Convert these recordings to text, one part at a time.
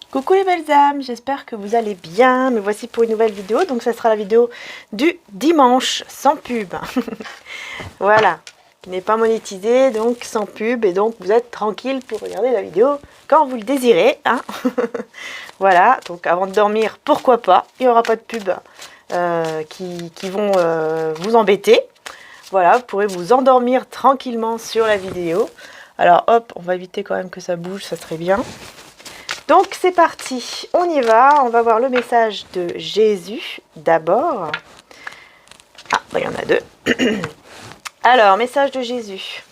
Coucou les belles âmes, j'espère que vous allez bien. Me voici pour une nouvelle vidéo. Donc ça sera la vidéo du dimanche sans pub. Voilà, qui n'est pas monétisé, donc sans pub. Et donc vous êtes tranquille pour regarder la vidéo quand vous le désirez. Hein. Voilà, donc avant de dormir, pourquoi pas. Il n'y aura pas de pub qui vont vous embêter. Voilà, vous pourrez vous endormir tranquillement sur la vidéo. Alors hop, on va éviter quand même que ça bouge, ça serait bien. Donc c'est parti, on y va, on va voir le message de Jésus d'abord. Ah, bah, il y en a deux. Alors, message de Jésus.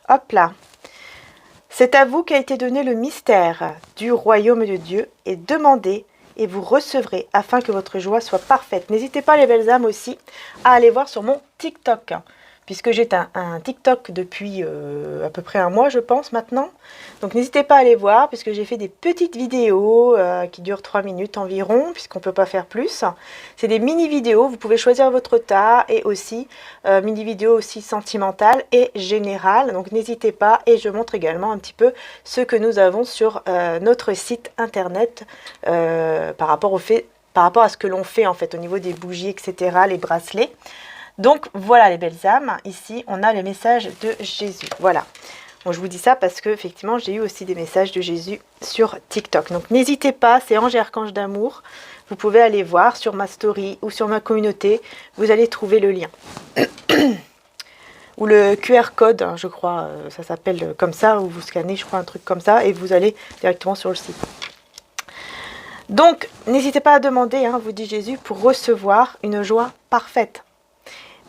Hop là. C'est à vous qu'a été donné le mystère du royaume de Dieu et demandez et vous recevrez afin que votre joie soit parfaite. N'hésitez pas les belles âmes aussi à aller voir sur mon TikTok. Puisque j'ai un TikTok depuis à peu près un mois, je pense, maintenant. Donc, n'hésitez pas à aller voir, puisque j'ai fait des petites vidéos qui durent 3 minutes environ, puisqu'on ne peut pas faire plus. C'est des mini-vidéos, vous pouvez choisir votre tas, et aussi mini-vidéos aussi sentimentales et générales. Donc, n'hésitez pas, et je montre également un petit peu ce que nous avons sur notre site internet par rapport à ce que l'on fait, en fait, au niveau des bougies, etc., les bracelets. Donc voilà les belles âmes, ici on a le message de Jésus, voilà. Bon, je vous dis ça parce que effectivement j'ai eu aussi des messages de Jésus sur TikTok. Donc n'hésitez pas, c'est Ange et Archange d'amour, vous pouvez aller voir sur ma story ou sur ma communauté, vous allez trouver le lien. Ou le QR code, hein, je crois, ça s'appelle comme ça, où vous scannez je crois un truc comme ça et vous allez directement sur le site. Donc n'hésitez pas à demander, hein, vous dit Jésus, pour recevoir une joie parfaite.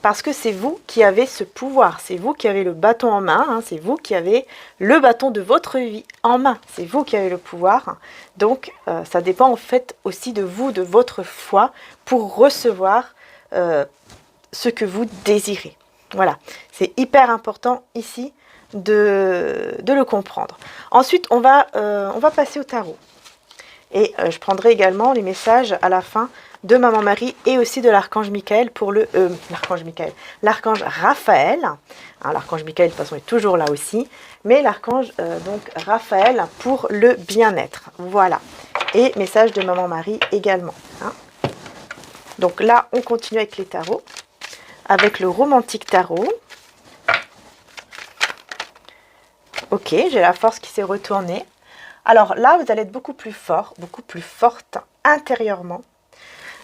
Parce que c'est vous qui avez ce pouvoir, c'est vous qui avez le bâton en main, hein, c'est vous qui avez le bâton de votre vie en main, c'est vous qui avez le pouvoir. Donc ça dépend en fait aussi de vous, de votre foi, pour recevoir ce que vous désirez. Voilà, c'est hyper important ici de le comprendre. Ensuite, on va passer au tarot. Et je prendrai également les messages à la fin de Maman Marie et aussi de l'archange Michael pour l'archange Raphaël. Hein, l'archange Michael de toute façon est toujours là aussi, mais l'archange donc Raphaël pour le bien-être. Voilà. Et message de Maman Marie également. Hein. Donc là, on continue avec les tarots, avec le romantique tarot. Ok, j'ai la force qui s'est retournée. Alors là, vous allez être beaucoup plus fort, beaucoup plus forte intérieurement.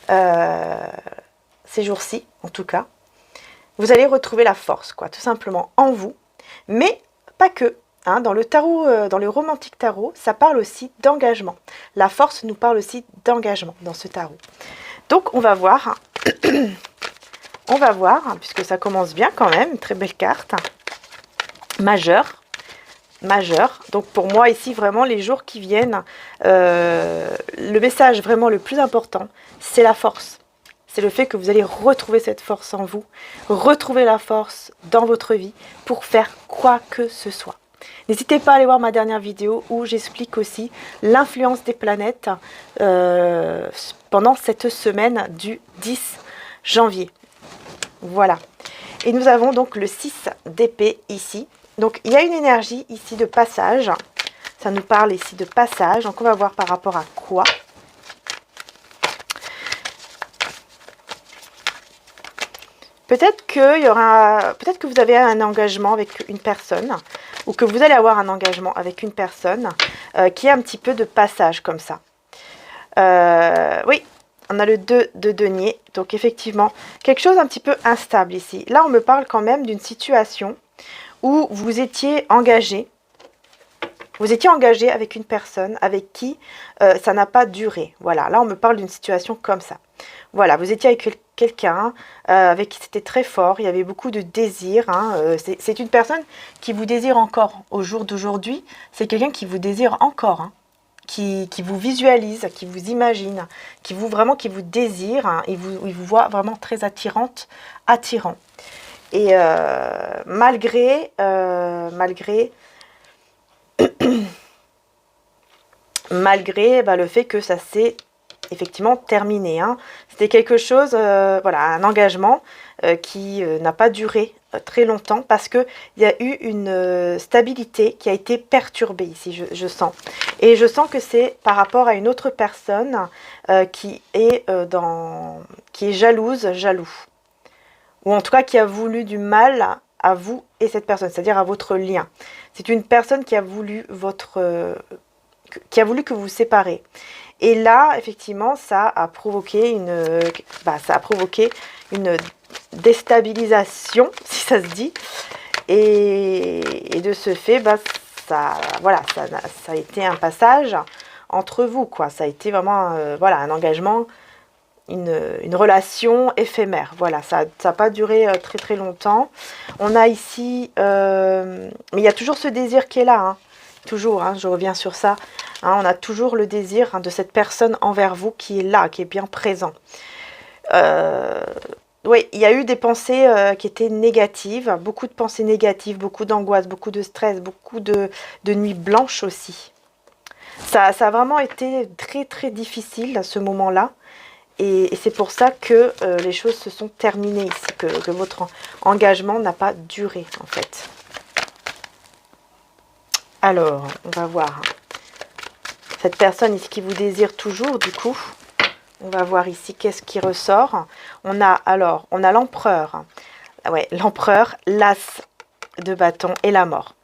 Ces jours-ci, en tout cas. Vous allez retrouver la force, quoi, tout simplement en vous. Mais pas que. Hein, dans le tarot, dans le romantique tarot, ça parle aussi d'engagement. La force nous parle aussi d'engagement dans ce tarot. Donc, on va voir. On va voir, puisque ça commence bien quand même. Très belle carte. Majeure. Majeur. Donc pour moi ici vraiment les jours qui viennent, le message vraiment le plus important, c'est la force. C'est le fait que vous allez retrouver cette force en vous, retrouver la force dans votre vie pour faire quoi que ce soit. N'hésitez pas à aller voir ma dernière vidéo où j'explique aussi l'influence des planètes pendant cette semaine du 10 janvier. Voilà. Et nous avons donc le 6 d'épée ici. Donc, il y a une énergie ici de passage. Ça nous parle ici de passage. Donc, on va voir par rapport à quoi. Peut-être que vous avez un engagement avec une personne ou que vous allez avoir un engagement avec une personne qui est un petit peu de passage comme ça. Oui, on a le 2 de denier. Donc, effectivement, quelque chose un petit peu instable ici. Là, on me parle quand même d'une situation où vous étiez engagé. Vous étiez engagé avec une personne avec qui ça n'a pas duré. Voilà, là on me parle d'une situation comme ça. Voilà, vous étiez avec quelqu'un avec qui c'était très fort, il y avait beaucoup de désir. Hein, c'est une personne qui vous désire encore au jour d'aujourd'hui. C'est quelqu'un qui vous désire encore, hein, qui vous visualise, qui vous imagine, qui vous désire. Hein, il vous voit vraiment très attirant. Et malgré le fait que ça s'est effectivement terminé. Hein. C'était quelque chose, voilà, un engagement, qui n'a pas duré très longtemps parce qu'il y a eu une stabilité qui a été perturbée ici, je sens. Et je sens que c'est par rapport à une autre personne qui est jalouse, jaloux. Ou en tout cas qui a voulu du mal à vous et cette personne, c'est-à-dire à votre lien. C'est une personne qui a voulu que vous vous séparez. Et là, effectivement, ça a provoqué une déstabilisation, si ça se dit. Et de ce fait, ça a été un passage entre vous, quoi. Ça a été vraiment un engagement, une relation éphémère. Voilà, ça n'a pas duré très très longtemps. On a ici, mais il y a toujours ce désir qui est là, hein. Toujours, hein, je reviens sur ça. Hein, on a toujours le désir, hein, de cette personne envers vous qui est là, qui est bien présent. Oui, il y a eu des pensées qui étaient négatives, beaucoup de pensées négatives, beaucoup d'angoisse, beaucoup de stress, beaucoup de nuits blanches aussi. Ça a vraiment été très très difficile à ce moment-là. Et c'est pour ça que les choses se sont terminées ici, que votre engagement n'a pas duré en fait. Alors, on va voir. Cette personne ici qui vous désire toujours, du coup, on va voir ici qu'est-ce qui ressort. On a l'empereur. Ouais, l'empereur, l'as de bâton et la mort.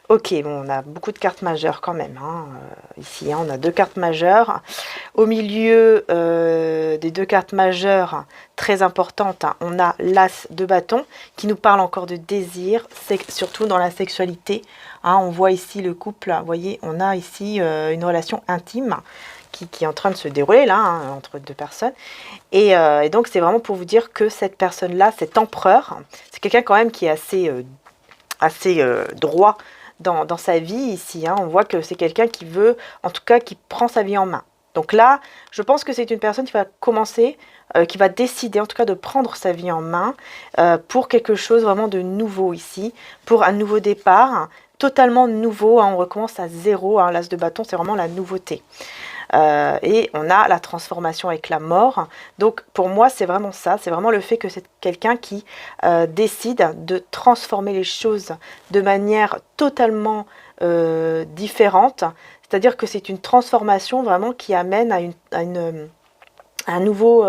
Ok, bon, on a beaucoup de cartes majeures quand même. Hein. Ici, hein, on a 2 cartes majeures. Au milieu des 2 cartes majeures très importantes, hein, on a l'as de bâton qui nous parle encore de désir, surtout dans la sexualité. Hein, on voit ici le couple, vous voyez, on a ici une relation intime qui est en train de se dérouler là, hein, entre 2 personnes. Et donc, c'est vraiment pour vous dire que cette personne-là, cet empereur, c'est quelqu'un quand même qui est assez droit dans sa vie ici. Hein. On voit que c'est quelqu'un qui veut, en tout cas, qui prend sa vie en main. Donc là, je pense que c'est une personne qui va commencer, qui va décider en tout cas de prendre sa vie en main pour quelque chose vraiment de nouveau ici, pour un nouveau départ, hein, totalement nouveau. Hein. On recommence à zéro. Hein. L'as de bâton, c'est vraiment la nouveauté. Et on a la transformation avec la mort. Donc pour moi c'est vraiment ça, c'est vraiment le fait que c'est quelqu'un qui décide de transformer les choses de manière totalement différente. C'est-à-dire que c'est une transformation vraiment qui amène à un nouveau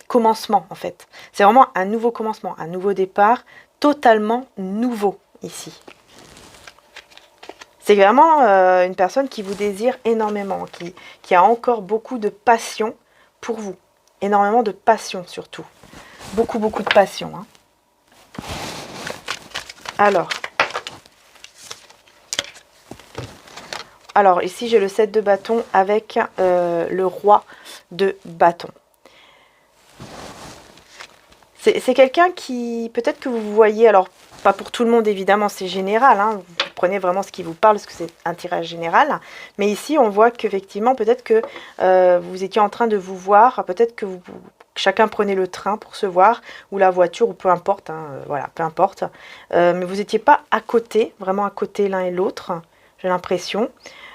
commencement en fait. C'est vraiment un nouveau commencement, un nouveau départ totalement nouveau ici. C'est vraiment une personne qui vous désire énormément, qui a encore beaucoup de passion pour vous. Énormément de passion surtout. Beaucoup, beaucoup de passion. Hein. Alors, ici j'ai le 7 de bâton avec le roi de bâton. C'est quelqu'un qui, peut-être que vous voyez, alors pas pour tout le monde évidemment, c'est général, hein, vous prenez vraiment ce qui vous parle parce que c'est un tirage général, mais ici on voit qu'effectivement peut-être que vous étiez en train de vous voir, peut-être que chacun prenait le train pour se voir, ou la voiture, ou peu importe, hein, voilà, peu importe, mais vous n'étiez pas à côté, vraiment à côté l'un et l'autre, j'ai l'impression,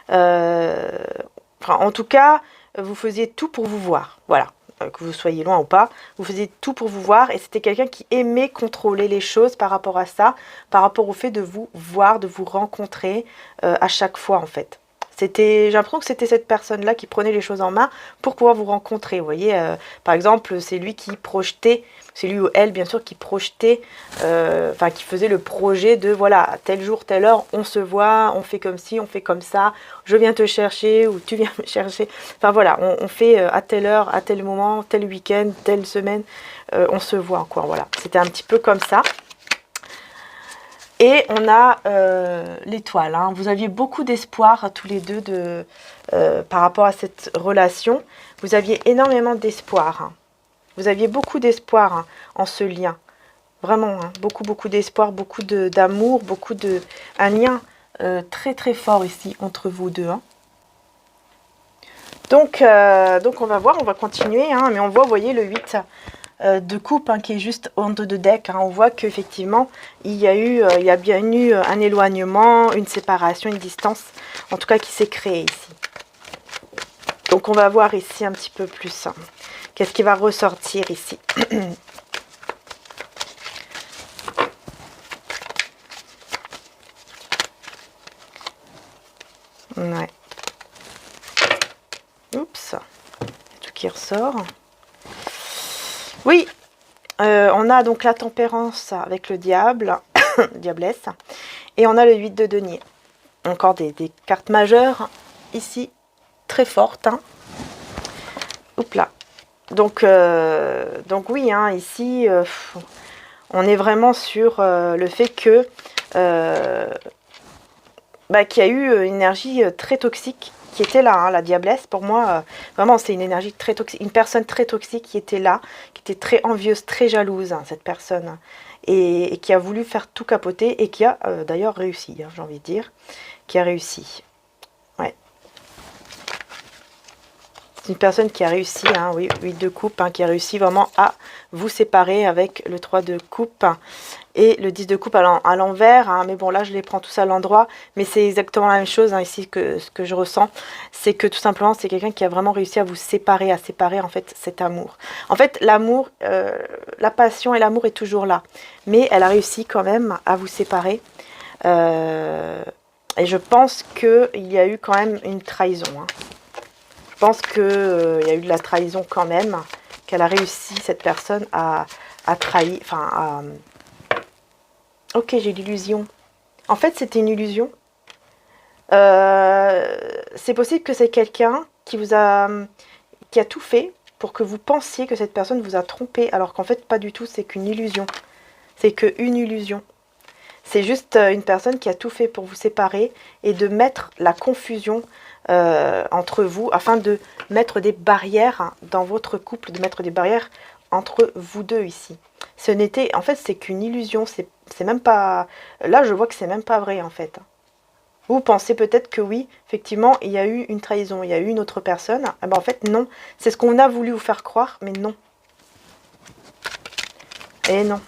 en tout cas, vous faisiez tout pour vous voir, voilà. Que vous soyez loin ou pas, vous faisiez tout pour vous voir et c'était quelqu'un qui aimait contrôler les choses par rapport à ça, par rapport au fait de vous voir, de vous rencontrer à chaque fois en fait. J'ai l'impression que c'était cette personne-là qui prenait les choses en main pour pouvoir vous rencontrer. Vous voyez, par exemple, c'est lui qui projetait, c'est lui ou elle bien sûr qui projetait, qui faisait le projet de voilà, tel jour, telle heure, on se voit, on fait comme ci, on fait comme ça, je viens te chercher ou tu viens me chercher. Enfin voilà, on fait à telle heure, à tel moment, tel week-end, telle semaine, on se voit quoi. Voilà, c'était un petit peu comme ça. Et on a l'étoile. Hein. Vous aviez beaucoup d'espoir tous les deux par rapport à cette relation. Vous aviez énormément d'espoir. Hein. Vous aviez beaucoup d'espoir hein, en ce lien. Vraiment, hein, beaucoup, beaucoup d'espoir, beaucoup d'amour, un lien très, très fort ici entre vous deux. Hein. Donc on va voir, on va continuer. Hein, mais on voit, vous voyez, le 8 de coupe hein, qui est juste en dos de deck. Hein, on voit qu'effectivement, il y a bien eu un éloignement, une séparation, une distance, en tout cas qui s'est créée ici. Donc on va voir ici un petit peu plus. Hein, qu'est-ce qui va ressortir ici? Ouais. Oups. Tout qui ressort. Oui. On a donc la tempérance avec le diable, diablesse. Et on a le 8 de denier. Encore des cartes majeures ici. Très fortes. Hein. Oups là. Donc oui, hein, ici, on est vraiment sur le fait que qu'il y a eu une énergie très toxique qui était là, hein, la diablesse. Pour moi, vraiment, c'est une énergie très toxique, une personne très toxique qui était là, qui était très envieuse, très jalouse, hein, cette personne, et qui a voulu faire tout capoter et qui a d'ailleurs réussi, hein, j'ai envie de dire, qui a réussi. Ouais. C'est une personne qui a réussi, hein, oui, 8 de coupe, hein, qui a réussi vraiment à vous séparer avec le 3 de coupe et le 10 de coupe à l'envers. Hein, mais bon, là, je les prends tous à l'endroit. Mais c'est exactement la même chose, hein, ici, que ce que je ressens. C'est que tout simplement, c'est quelqu'un qui a vraiment réussi à vous séparer, en fait cet amour. En fait, l'amour, la passion et l'amour est toujours là. Mais elle a réussi quand même à vous séparer. Et je pense qu'il y a eu quand même une trahison, hein. Je pense qu'il y a eu de la trahison quand même, qu'elle a réussi, cette personne, à trahir, enfin, ok, j'ai l'illusion. En fait, c'était une illusion. C'est possible que c'est quelqu'un qui a tout fait pour que vous pensiez que cette personne vous a trompé, alors qu'en fait, pas du tout, c'est qu'une illusion. C'est qu'une illusion. C'est juste une personne qui a tout fait pour vous séparer et de mettre la confusion entre vous, afin de mettre des barrières dans votre couple, de mettre des barrières entre vous deux ici. En fait, c'est qu'une illusion, c'est même pas... Là, je vois que c'est même pas vrai, en fait. Vous pensez peut-être que oui, effectivement, il y a eu une trahison, il y a eu une autre personne. Eh ben, en fait, non. C'est ce qu'on a voulu vous faire croire, mais non. Et non.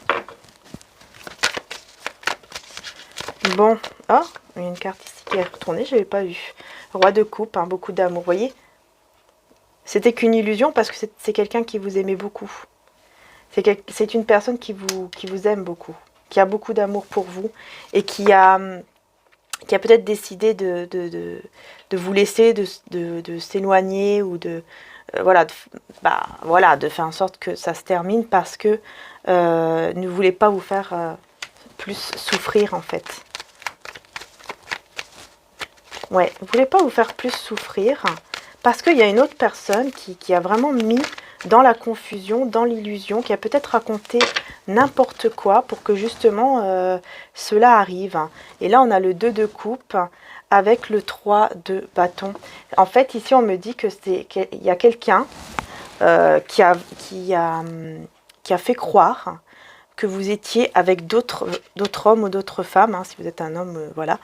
Bon, oh, il y a une carte ici qui est retournée, je ne l'avais pas vue. Roi de coupe, hein, beaucoup d'amour, vous voyez. C'était qu'une illusion parce que c'est quelqu'un qui vous aimait beaucoup. C'est une personne qui vous aime beaucoup, qui a beaucoup d'amour pour vous et qui a peut-être décidé de vous laisser, de s'éloigner ou voilà, de faire en sorte que ça se termine parce que ne voulait pas vous faire plus souffrir en fait. Ouais, vous voulez pas vous faire plus souffrir parce qu'il y a une autre personne qui a vraiment mis dans la confusion, dans l'illusion, qui a peut-être raconté n'importe quoi pour que justement cela arrive. Et là, on a le 2 de coupe avec le 3 de bâton. En fait, ici, on me dit qu'il y a quelqu'un qui a fait croire que vous étiez avec d'autres hommes ou d'autres femmes, hein, si vous êtes un homme, voilà.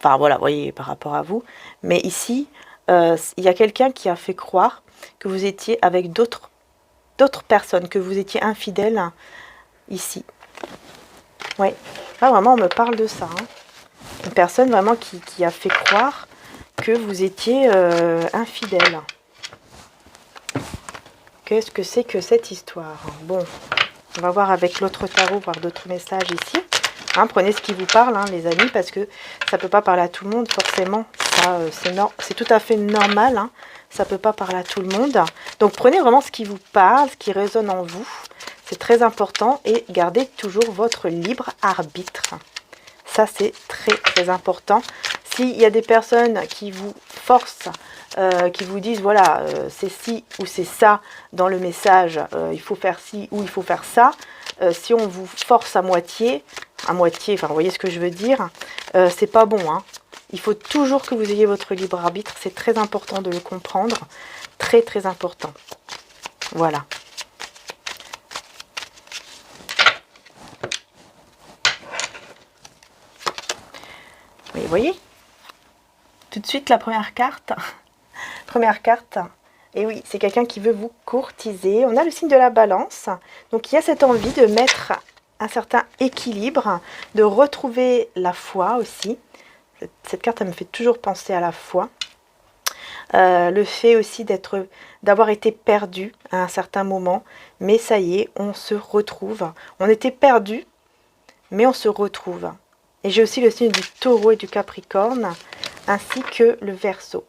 Enfin voilà, vous voyez, par rapport à vous. Mais ici, il y a quelqu'un qui a fait croire que vous étiez avec d'autres personnes, que vous étiez infidèle ici. Oui, là vraiment on me parle de ça. Hein. Une personne vraiment qui a fait croire que vous étiez infidèle. Qu'est-ce que c'est que cette histoire? Bon, on va voir avec l'autre tarot, voir d'autres messages ici. Hein, prenez ce qui vous parle, hein, les amis, parce que ça ne peut pas parler à tout le monde, forcément. C'est tout à fait normal, hein, ça ne peut pas parler à tout le monde. Donc prenez vraiment ce qui vous parle, ce qui résonne en vous. C'est très important et gardez toujours votre libre arbitre. Ça, c'est très, très important. S'il y a des personnes qui vous forcent, qui vous disent, voilà, c'est ci ou c'est ça dans le message, il faut faire ci ou il faut faire ça, si on vous force à moitié, enfin, vous voyez ce que je veux dire, c'est pas bon, hein. Il faut toujours que vous ayez votre libre arbitre, c'est très important de le comprendre, très, très important. Voilà. Oui, vous voyez, tout de suite la première carte. Première carte. Et oui, c'est quelqu'un qui veut vous courtiser. On a le signe de la balance. Donc il y a cette envie de mettre un certain équilibre, de retrouver la foi aussi. Cette carte, elle me fait toujours penser à la foi. Le fait aussi d'avoir été perdu à un certain moment. Mais ça y est, on se retrouve. On était perdu, mais on se retrouve. Et j'ai aussi le signe du taureau et du capricorne ainsi que le Verseau.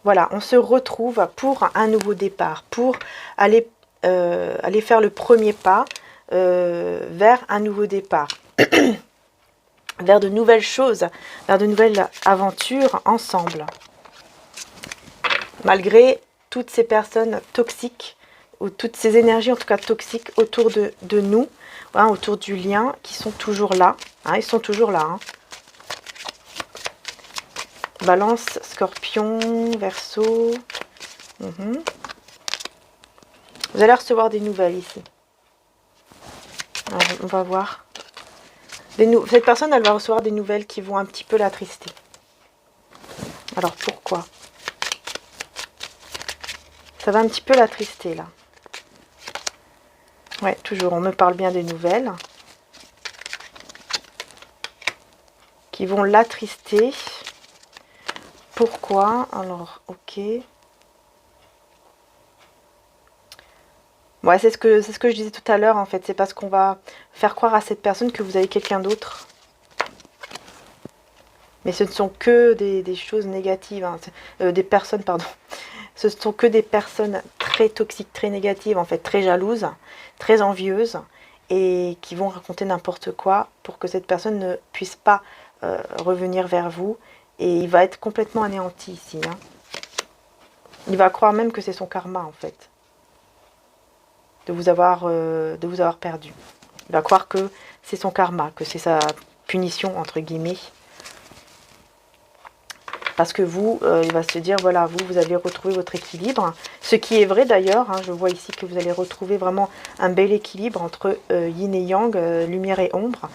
Voilà, on se retrouve pour un nouveau départ, pour aller faire le premier pas vers un nouveau départ, vers de nouvelles choses, vers de nouvelles aventures ensemble. Malgré toutes ces personnes toxiques, ou toutes ces énergies en tout cas toxiques autour de nous, hein, autour du lien, qui sont toujours là. Hein, ils sont toujours là. Hein. Balance, Scorpion, Verseau. Vous allez recevoir des nouvelles ici. Alors, on va voir. Cette personne, elle va recevoir des nouvelles qui vont un petit peu l'attrister. Alors, pourquoi? Ça va un petit peu l'attrister, là. Ouais, toujours, on me parle bien des nouvelles. Qui vont l'attrister. Pourquoi? Alors, ok. Ouais, c'est ce que je disais tout à l'heure, en fait. C'est parce qu'on va faire croire à cette personne que vous avez quelqu'un d'autre. Mais ce ne sont que des choses négatives. Hein. Des personnes, pardon. Ce ne sont que des personnes très toxiques, très négatives, en fait, très jalouses, très envieuses, et qui vont raconter n'importe quoi pour que cette personne ne puisse pas revenir vers vous. Et il va être complètement anéanti ici. Hein. Il va croire même que c'est son karma, en fait, de vous avoir perdu. Il va croire que c'est son karma, que c'est sa punition, entre guillemets. Parce que vous, il va se dire, voilà, vous avez retrouvé votre équilibre. Ce qui est vrai d'ailleurs, hein, je vois ici que vous allez retrouver vraiment un bel équilibre entre yin et yang, lumière et ombre,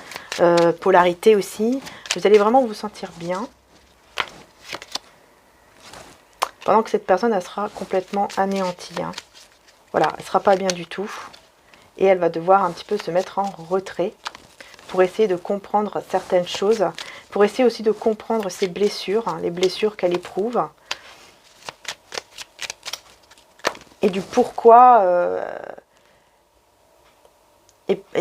polarité aussi. Vous allez vraiment vous sentir bien. Pendant que cette personne, elle sera complètement anéantie. Hein. Voilà, elle ne sera pas bien du tout. Et elle va devoir un petit peu se mettre en retrait pour essayer de comprendre certaines choses, pour essayer aussi de comprendre ses blessures, hein, les blessures qu'elle éprouve, et du pourquoi,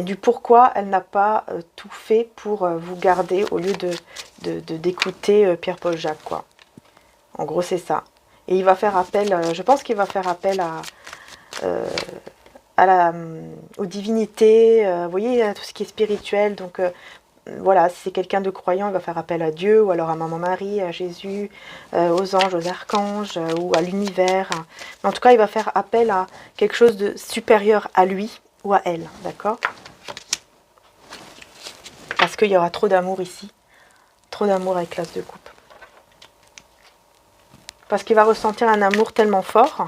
du pourquoi elle n'a pas tout fait pour vous garder au lieu d'écouter Pierre-Paul Jacques, quoi. En gros, c'est ça. Et il va faire appel, je pense qu'il va faire appel aux divinités, vous voyez, à tout ce qui est spirituel. Donc voilà, si c'est quelqu'un de croyant, il va faire appel à Dieu, ou alors à Maman Marie, à Jésus, aux anges, aux archanges, ou à l'univers. Mais en tout cas, il va faire appel à quelque chose de supérieur à lui ou à elle, d'accord? Parce qu'il y aura trop d'amour ici, trop d'amour avec l'as de coupe. Parce qu'il va ressentir un amour tellement fort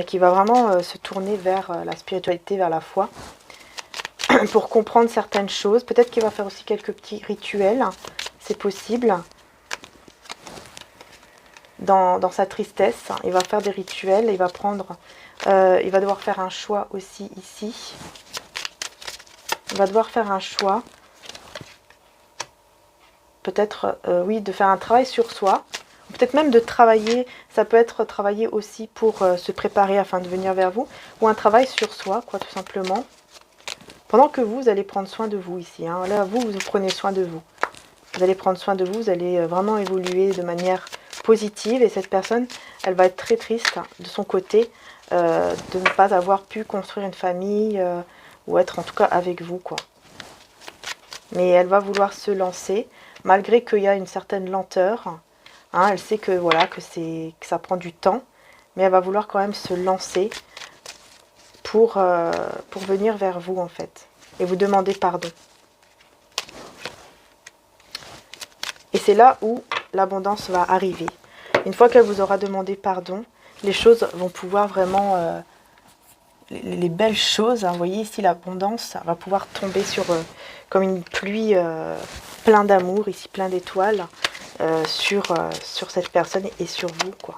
qu'il va vraiment se tourner vers la spiritualité, vers la foi, pour comprendre certaines choses. Peut-être qu'il va faire aussi quelques petits rituels, c'est possible. Dans sa tristesse, il va faire des rituels, il va devoir faire un choix aussi ici. Il va devoir faire un choix. Peut-être, oui, de faire un travail sur soi. Peut-être même de travailler, ça peut être travailler aussi pour se préparer afin de venir vers vous, ou un travail sur soi, quoi, tout simplement. Pendant que vous allez prendre soin de vous ici. Hein. Là, vous prenez soin de vous. Vous allez prendre soin de vous, vous allez vraiment évoluer de manière positive. Et cette personne, elle va être très triste de son côté de ne pas avoir pu construire une famille ou être en tout cas avec vous, quoi. Mais elle va vouloir se lancer, malgré qu'il y a une certaine lenteur. Hein, elle sait que voilà que ça prend du temps, mais elle va vouloir quand même se lancer pour venir vers vous, en fait, et vous demander pardon. Et c'est là où l'abondance va arriver. Une fois qu'elle vous aura demandé pardon, les choses vont pouvoir vraiment... les belles choses, hein, vous voyez ici l'abondance, va pouvoir tomber sur comme une pluie plein d'amour, ici plein d'étoiles, sur cette personne et sur vous, quoi.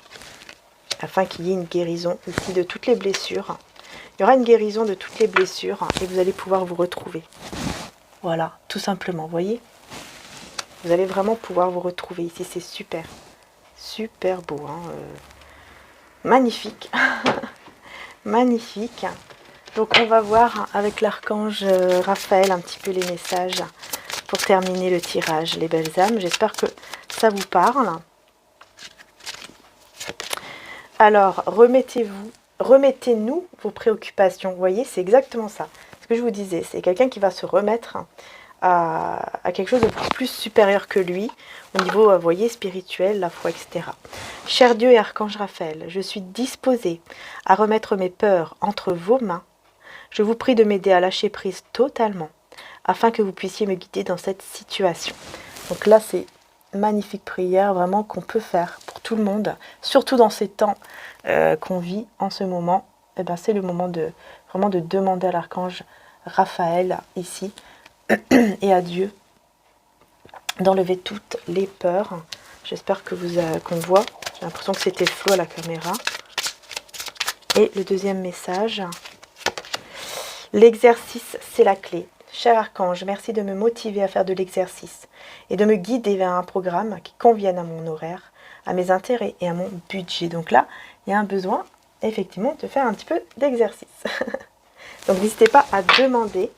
Afin qu'il y ait une guérison ici de toutes les blessures. Il y aura une guérison de toutes les blessures et vous allez pouvoir vous retrouver. Voilà, tout simplement, vous voyez. Vous allez vraiment pouvoir vous retrouver ici, c'est super. Super beau, hein, magnifique. Magnifique. Donc on va voir avec l'archange Raphaël un petit peu les messages pour terminer le tirage, les belles âmes. J'espère que ça vous parle. Alors, remettez-nous vos préoccupations. Vous voyez, c'est exactement ça. Ce que je vous disais, c'est quelqu'un qui va se remettre à quelque chose de plus supérieur que lui, au niveau, vous voyez, spirituel, la foi, etc. Cher Dieu et Archange Raphaël, je suis disposée à remettre mes peurs entre vos mains. Je vous prie de m'aider à lâcher prise totalement, afin que vous puissiez me guider dans cette situation. Donc là, c'est magnifique prière, vraiment, qu'on peut faire pour tout le monde, surtout dans ces temps qu'on vit en ce moment. Eh ben, c'est le moment de vraiment de demander à l'Archange Raphaël, ici, et à Dieu d'enlever toutes les peurs. J'espère que qu'on voit. J'ai l'impression que c'était flou à la caméra. Et le deuxième message. L'exercice, c'est la clé. Cher Archange, merci de me motiver à faire de l'exercice et de me guider vers un programme qui convienne à mon horaire, à mes intérêts et à mon budget. Donc là, il y a un besoin, effectivement, de faire un petit peu d'exercice. Donc n'hésitez pas à demander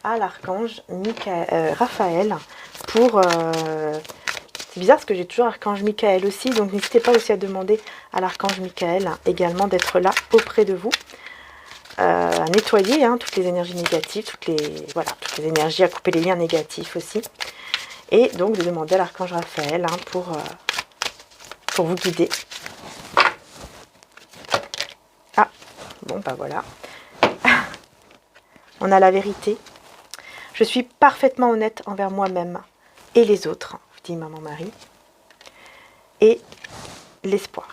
à l'archange Raphaël pour... c'est bizarre parce que j'ai toujours l'archange Michael aussi, donc n'hésitez pas aussi à demander à l'archange Michael également d'être là auprès de vous, à nettoyer toutes les énergies négatives, toutes les énergies, à couper les liens négatifs aussi, et donc de demander à l'archange Raphaël pour vous guider. Ah, bon bah voilà. On a la vérité. Je suis parfaitement honnête envers moi-même et les autres, dit Maman Marie. Et l'espoir.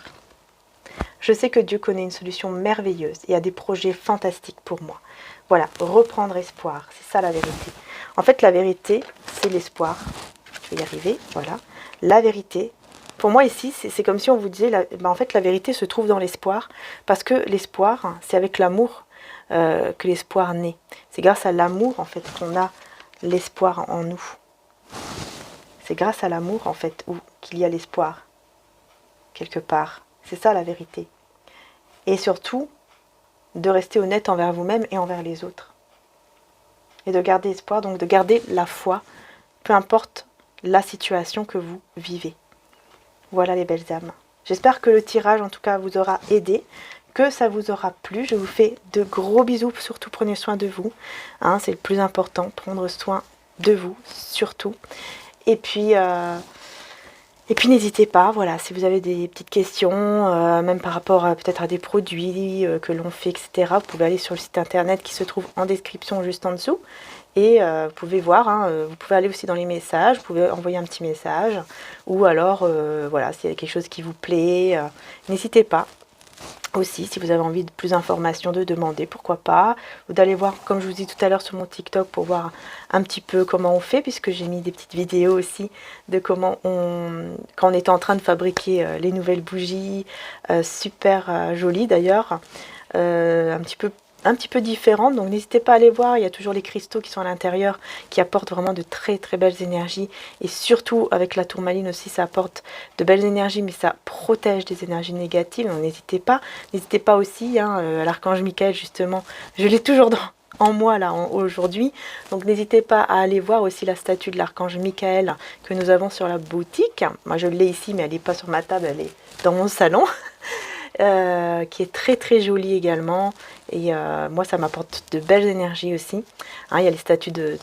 Je sais que Dieu connaît une solution merveilleuse et a des projets fantastiques pour moi. Voilà, reprendre espoir, c'est ça la vérité. En fait, la vérité, c'est l'espoir. Je vais y arriver, voilà. La vérité, pour moi ici, c'est comme si on vous disait, en fait, la vérité se trouve dans l'espoir, parce que l'espoir, c'est avec l'amour que l'espoir naît. C'est grâce à l'amour, en fait, qu'on a l'espoir en nous. C'est grâce à l'amour, en fait, qu'il y a l'espoir, quelque part. C'est ça la vérité. Et surtout, de rester honnête envers vous-même et envers les autres. Et de garder espoir, donc de garder la foi, peu importe la situation que vous vivez. Voilà les belles âmes. J'espère que le tirage, en tout cas, vous aura aidé, que ça vous aura plu. Je vous fais de gros bisous, surtout prenez soin de vous. C'est le plus important, prendre soin de vous, surtout. Et puis n'hésitez pas, voilà, si vous avez des petites questions, même par rapport peut-être à des produits que l'on fait, etc., vous pouvez aller sur le site internet qui se trouve en description juste en dessous. Et vous pouvez voir, vous pouvez aller aussi dans les messages, vous pouvez envoyer un petit message. Ou alors, voilà, s'il y a quelque chose qui vous plaît, n'hésitez pas. Aussi, si vous avez envie de plus d'informations, de demander, pourquoi pas, ou d'aller voir, comme je vous dis tout à l'heure sur mon TikTok, pour voir un petit peu comment on fait, puisque j'ai mis des petites vidéos aussi de comment quand on est en train de fabriquer les nouvelles bougies, super jolies d'ailleurs, un petit peu différentes, donc n'hésitez pas à aller voir, il y a toujours les cristaux qui sont à l'intérieur, qui apportent vraiment de très très belles énergies, et surtout avec la tourmaline aussi, ça apporte de belles énergies, mais ça protège des énergies négatives, donc n'hésitez pas aussi, à l'archange Michael justement, je l'ai toujours en moi là aujourd'hui, donc n'hésitez pas à aller voir aussi la statue de l'archange Michael que nous avons sur la boutique. Moi je l'ai ici, mais elle n'est pas sur ma table, elle est dans mon salon. Qui est très très jolie également, et moi ça m'apporte de belles énergies aussi. Il y a les statues de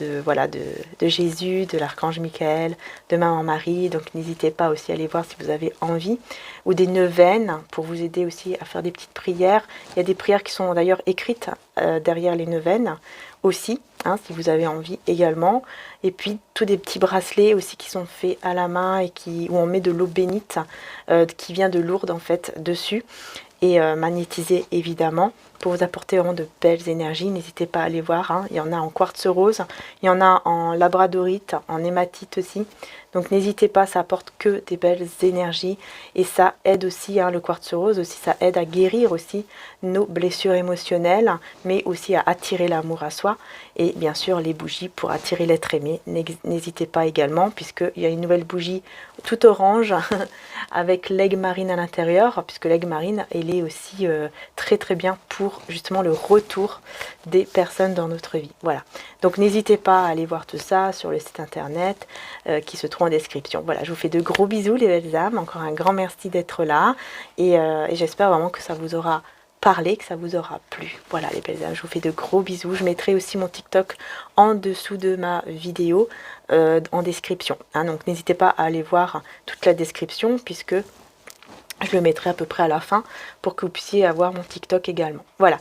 Jésus, de l'archange Michael, de Maman Marie, donc n'hésitez pas aussi à aller voir si vous avez envie, ou des neuvaines pour vous aider aussi à faire des petites prières. Il y a des prières qui sont d'ailleurs écrites derrière les neuvaines aussi, si vous avez envie également. Et puis tous des petits bracelets aussi qui sont faits à la main et où on met de l'eau bénite qui vient de Lourdes en fait dessus, et magnétisé évidemment pour vous apporter vraiment de belles énergies. N'hésitez pas à aller voir, il y en a en quartz rose, il y en a en labradorite, en hématite aussi, donc n'hésitez pas, ça apporte que des belles énergies, et ça aide aussi, le quartz rose aussi, ça aide à guérir aussi nos blessures émotionnelles, mais aussi à attirer l'amour à soi, et bien sûr les bougies pour attirer l'être aimé, n'hésitez pas également, puisqu'il y a une nouvelle bougie tout orange avec l'aigle marine à l'intérieur, puisque l'aigle marine elle est aussi très très bien pour pour justement le retour des personnes dans notre vie. Voilà. Donc n'hésitez pas à aller voir tout ça sur le site internet qui se trouve en description. Voilà, je vous fais de gros bisous les belles âmes. Encore un grand merci d'être là. Et j'espère vraiment que ça vous aura parlé, que ça vous aura plu. Voilà les belles âmes, je vous fais de gros bisous. Je mettrai aussi mon TikTok en dessous de ma vidéo en description. Hein, donc n'hésitez pas à aller voir toute la description puisque je le mettrai à peu près à la fin pour que vous puissiez avoir mon TikTok également. Voilà,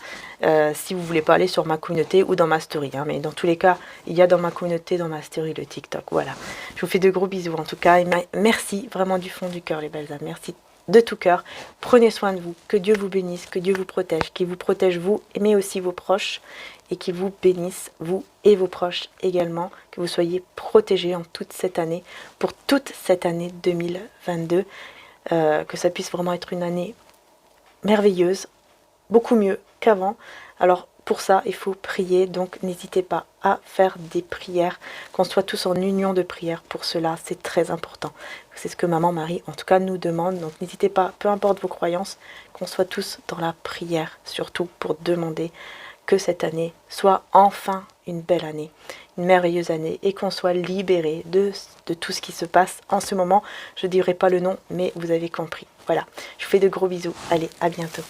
si vous voulez pas aller sur ma communauté ou dans ma story. Hein, mais dans tous les cas, il y a dans ma communauté, dans ma story, le TikTok. Voilà, je vous fais de gros bisous en tout cas. Et merci vraiment du fond du cœur les belles âmes. Merci de tout cœur. Prenez soin de vous. Que Dieu vous bénisse, que Dieu vous protège, qu'il vous protège vous, mais aussi vos proches. Et qu'il vous bénisse, vous et vos proches également. Que vous soyez protégés en toute cette année, pour toute cette année 2022. Que ça puisse vraiment être une année merveilleuse, beaucoup mieux qu'avant. Alors pour ça, il faut prier, donc n'hésitez pas à faire des prières, qu'on soit tous en union de prière pour cela, c'est très important. C'est ce que maman Marie, en tout cas, nous demande, donc n'hésitez pas, peu importe vos croyances, qu'on soit tous dans la prière, surtout pour demander que cette année soit enfin une belle année, une merveilleuse année, et qu'on soit libéré de tout ce qui se passe en ce moment. Je ne dirai pas le nom, mais vous avez compris. Voilà, je vous fais de gros bisous. Allez, à bientôt.